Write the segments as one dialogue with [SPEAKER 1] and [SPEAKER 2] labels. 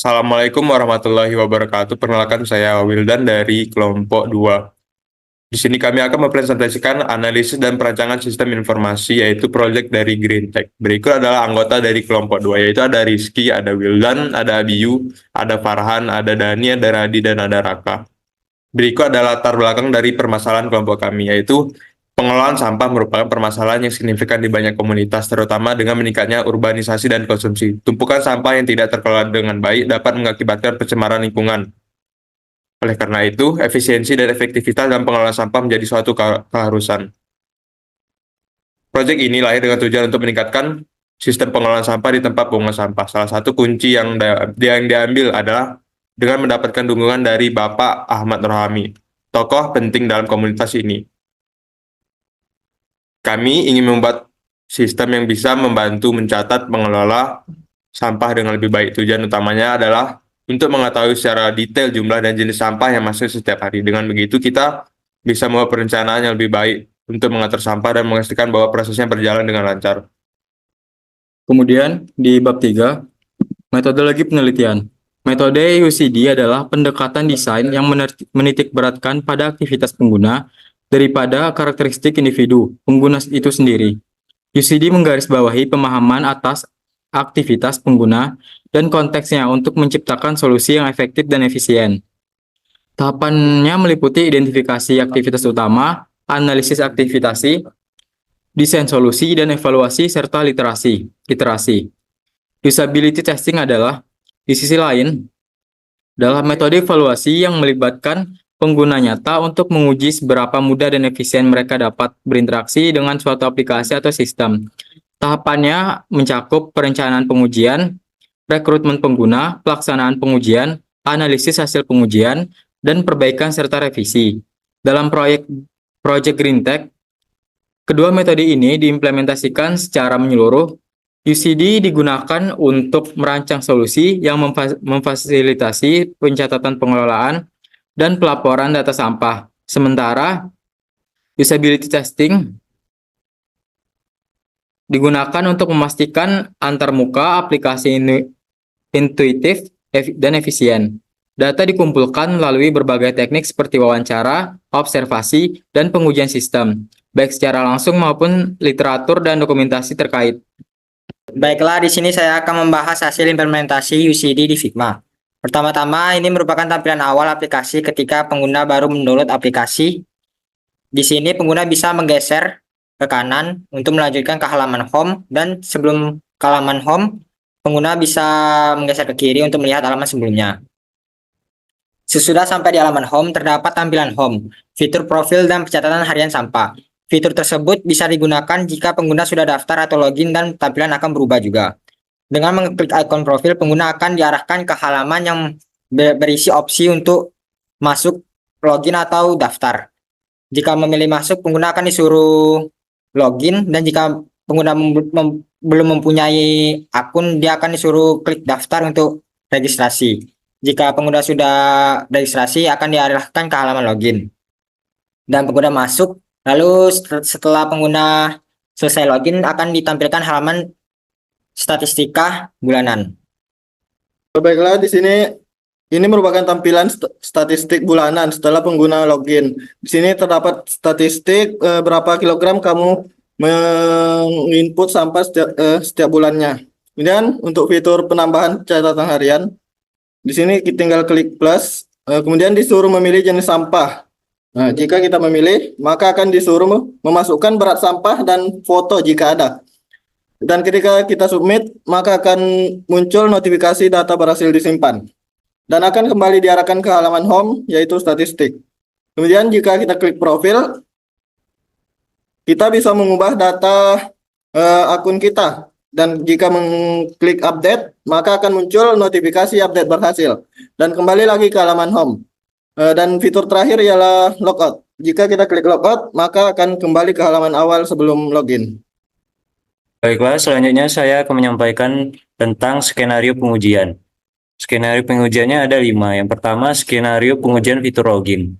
[SPEAKER 1] Assalamualaikum warahmatullahi wabarakatuh. Perkenalkan saya Wildan dari kelompok 2. Di sini kami akan mempresentasikan analisis dan perancangan sistem informasi yaitu proyek dari GreenTech. Berikut adalah anggota dari kelompok 2 yaitu ada Rizky, ada Wildan, ada Abiyu, ada Farhan, ada Dani, ada Radi, dan ada Raka. Berikut adalah latar belakang dari permasalahan kelompok kami yaitu pengelolaan sampah merupakan permasalahan yang signifikan di banyak komunitas, terutama dengan meningkatnya urbanisasi dan konsumsi. Tumpukan sampah yang tidak terkelola dengan baik dapat mengakibatkan pencemaran lingkungan. Oleh karena itu, efisiensi dan efektivitas dalam pengelolaan sampah menjadi suatu keharusan. Proyek ini lahir dengan tujuan untuk meningkatkan sistem pengelolaan sampah di tempat pembuangan sampah. Salah satu kunci yang diambil adalah dengan mendapatkan dukungan dari Bapak Ahmad Rohami, tokoh penting dalam komunitas ini. Kami ingin membuat sistem yang bisa membantu mencatat mengelola sampah dengan lebih baik. Tujuan utamanya adalah untuk mengetahui secara detail jumlah dan jenis sampah yang masuk setiap hari. Dengan begitu, kita bisa membuat perencanaan yang lebih baik untuk mengatur sampah dan memastikan bahwa prosesnya berjalan dengan lancar.
[SPEAKER 2] Kemudian, di bab 3, metodologi penelitian. Metode UCD adalah pendekatan desain yang menitik beratkan pada aktivitas pengguna daripada karakteristik individu pengguna itu sendiri. UCD menggarisbawahi pemahaman atas aktivitas pengguna dan konteksnya untuk menciptakan solusi yang efektif dan efisien. Tahapannya meliputi identifikasi aktivitas utama, analisis aktivitasi, desain solusi, dan evaluasi serta iterasi. Usability testing adalah, di sisi lain, adalah metode evaluasi yang melibatkan pengguna nyata untuk menguji seberapa mudah dan efisien mereka dapat berinteraksi dengan suatu aplikasi atau sistem. Tahapannya mencakup perencanaan pengujian, rekrutmen pengguna, pelaksanaan pengujian, analisis hasil pengujian, dan perbaikan serta revisi. Dalam proyek GreenTech, kedua metode ini diimplementasikan secara menyeluruh. UCD digunakan untuk merancang solusi yang memfasilitasi pencatatan pengelolaan dan pelaporan data sampah. Sementara usability testing digunakan untuk memastikan antarmuka aplikasi intuitif dan efisien. Data dikumpulkan melalui berbagai teknik seperti wawancara, observasi, dan pengujian sistem, baik secara langsung maupun literatur dan dokumentasi terkait.
[SPEAKER 3] Baiklah, di sini saya akan membahas hasil implementasi UCD di Figma. Pertama-tama, ini merupakan tampilan awal aplikasi ketika pengguna baru mendownload aplikasi. Di sini pengguna bisa menggeser ke kanan untuk melanjutkan ke halaman home, dan sebelum ke halaman home, pengguna bisa menggeser ke kiri untuk melihat halaman sebelumnya. Sesudah sampai di halaman home, terdapat tampilan home, fitur profil, dan pencatatan harian sampah. Fitur tersebut bisa digunakan jika pengguna sudah daftar atau login, dan tampilan akan berubah juga. Dengan mengklik ikon profil, pengguna akan diarahkan ke halaman yang berisi opsi untuk masuk, login, atau daftar. Jika memilih masuk, pengguna akan disuruh login, dan jika pengguna belum mempunyai akun, dia akan disuruh klik daftar untuk registrasi. Jika pengguna sudah registrasi, akan diarahkan ke halaman login. Dan pengguna masuk, lalu setelah pengguna selesai login, akan ditampilkan halaman statistika bulanan.
[SPEAKER 4] Baiklah, di sini ini merupakan tampilan statistik bulanan setelah pengguna login. Di sini terdapat statistik berapa kilogram kamu menginput sampah setiap bulannya. Kemudian untuk fitur penambahan catatan harian, di sini kita tinggal klik plus, kemudian disuruh memilih jenis sampah. Nah, jika kita memilih, maka akan disuruh memasukkan berat sampah dan foto jika ada. Dan ketika kita submit, maka akan muncul notifikasi data berhasil disimpan. Dan akan kembali diarahkan ke halaman home, yaitu statistik. Kemudian jika kita klik profil, kita bisa mengubah data akun kita. Dan jika mengklik update, maka akan muncul notifikasi update berhasil. Dan kembali lagi ke halaman home. Dan fitur terakhir ialah logout. Jika kita klik logout, maka akan kembali ke halaman awal sebelum login.
[SPEAKER 5] Baiklah, selanjutnya saya akan menyampaikan tentang skenario pengujian. Skenario pengujiannya ada 5. Yang pertama, skenario pengujian fitur login.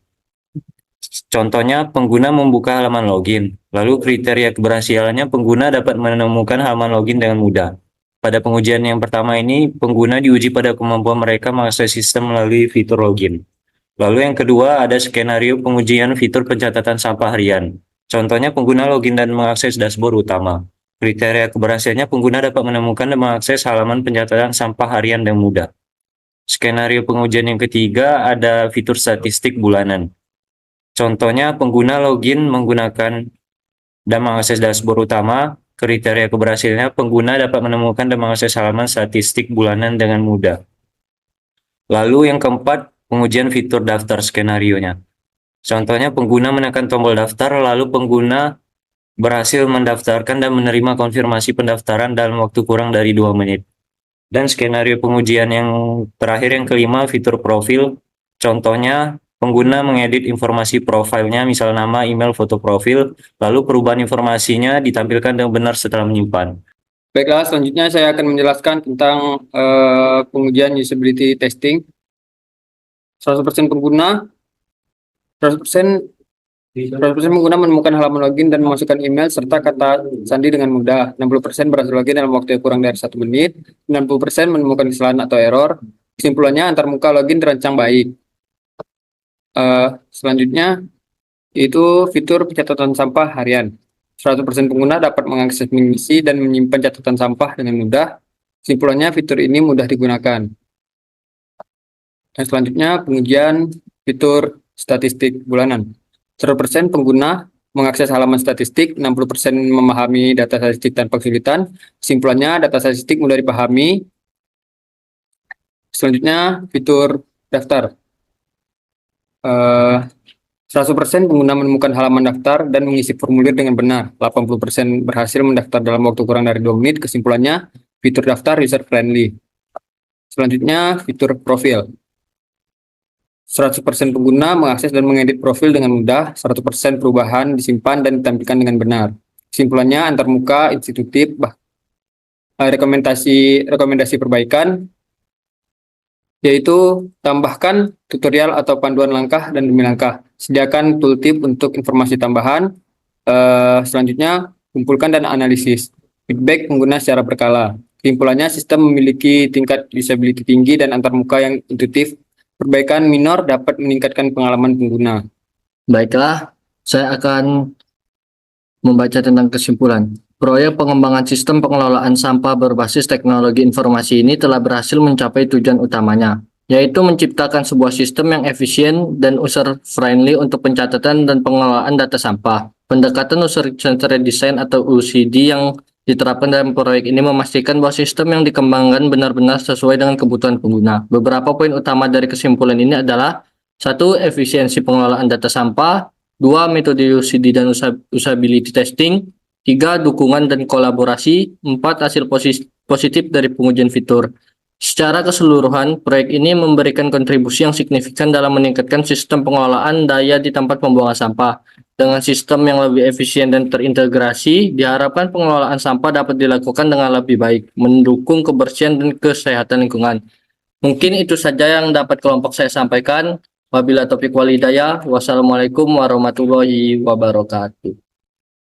[SPEAKER 5] Contohnya, pengguna membuka halaman login. Lalu kriteria keberhasilannya, pengguna dapat menemukan halaman login dengan mudah. Pada pengujian yang pertama ini, pengguna diuji pada kemampuan mereka mengakses sistem melalui fitur login. Lalu yang kedua ada skenario pengujian fitur pencatatan sampah harian. Contohnya pengguna login dan mengakses dashboard utama. Kriteria keberhasilannya pengguna dapat menemukan dan mengakses halaman pencatatan sampah harian yang mudah. Skenario pengujian yang ketiga ada fitur statistik bulanan. Contohnya pengguna login menggunakan dan mengakses dashboard utama. Kriteria keberhasilannya pengguna dapat menemukan dan mengakses halaman statistik bulanan dengan mudah. Lalu yang keempat, pengujian fitur daftar skenarionya. Contohnya pengguna menekan tombol daftar, lalu pengguna berhasil mendaftarkan dan menerima konfirmasi pendaftaran dalam waktu kurang dari 2 menit. Dan skenario pengujian yang terakhir yang kelima, fitur profil. Contohnya pengguna mengedit informasi profilnya, misal nama, email, foto profil, lalu perubahan informasinya ditampilkan dengan benar setelah menyimpan.
[SPEAKER 2] Baiklah, selanjutnya saya akan menjelaskan tentang pengujian usability testing. 100% pengguna 100% pengguna menemukan halaman login dan memasukkan email serta kata sandi dengan mudah. 60% berhasil login dalam waktu yang kurang dari 1 menit. 90% menemukan kesalahan atau error. Kesimpulannya, antarmuka login dirancang baik. Selanjutnya, itu fitur pencatatan sampah harian. 100% pengguna dapat mengakses, mengisi, dan menyimpan catatan sampah dengan mudah. Kesimpulannya, fitur ini mudah digunakan. Dan selanjutnya, pengujian fitur statistik bulanan. 100% pengguna mengakses halaman statistik, 60% memahami data statistik tanpa kesulitan. Kesimpulannya, data statistik mudah dipahami. Selanjutnya, fitur daftar. 100% pengguna menemukan halaman daftar dan mengisi formulir dengan benar. 80% berhasil mendaftar dalam waktu kurang dari 2 menit. Kesimpulannya, fitur daftar user friendly. Selanjutnya, fitur profil. 100% pengguna mengakses dan mengedit profil dengan mudah. 100% perubahan disimpan dan ditampilkan dengan benar. Kesimpulannya, antarmuka, institutif, rekomendasi perbaikan, yaitu tambahkan tutorial atau panduan langkah dan demi langkah. Sediakan tooltip untuk informasi tambahan. Selanjutnya, kumpulkan dan analisis. Feedback pengguna secara berkala. Kesimpulannya, sistem memiliki tingkat usability tinggi dan antarmuka yang intuitif. Perbaikan minor dapat meningkatkan pengalaman pengguna.
[SPEAKER 6] Baiklah, saya akan membaca tentang kesimpulan. Proyek pengembangan sistem pengelolaan sampah berbasis teknologi informasi ini telah berhasil mencapai tujuan utamanya, yaitu menciptakan sebuah sistem yang efisien dan user-friendly untuk pencatatan dan pengelolaan data sampah. Pendekatan user-centered design atau UCD yang diterapkan dalam proyek ini memastikan bahwa sistem yang dikembangkan benar-benar sesuai dengan kebutuhan pengguna. Beberapa poin utama dari kesimpulan ini adalah: 1. Efisiensi pengelolaan data sampah. 2. Metode UCD dan usability testing. 3. Dukungan dan kolaborasi. 4. Hasil positif dari pengujian fitur. Secara keseluruhan, proyek ini memberikan kontribusi yang signifikan dalam meningkatkan sistem pengelolaan daya di tempat pembuangan sampah. Dengan sistem yang lebih efisien dan terintegrasi, diharapkan pengelolaan sampah dapat dilakukan dengan lebih baik, mendukung kebersihan dan kesehatan lingkungan. Mungkin itu saja yang dapat kelompok saya sampaikan. Wabillahi taufiq wal hidayah. Wassalamualaikum warahmatullahi wabarakatuh.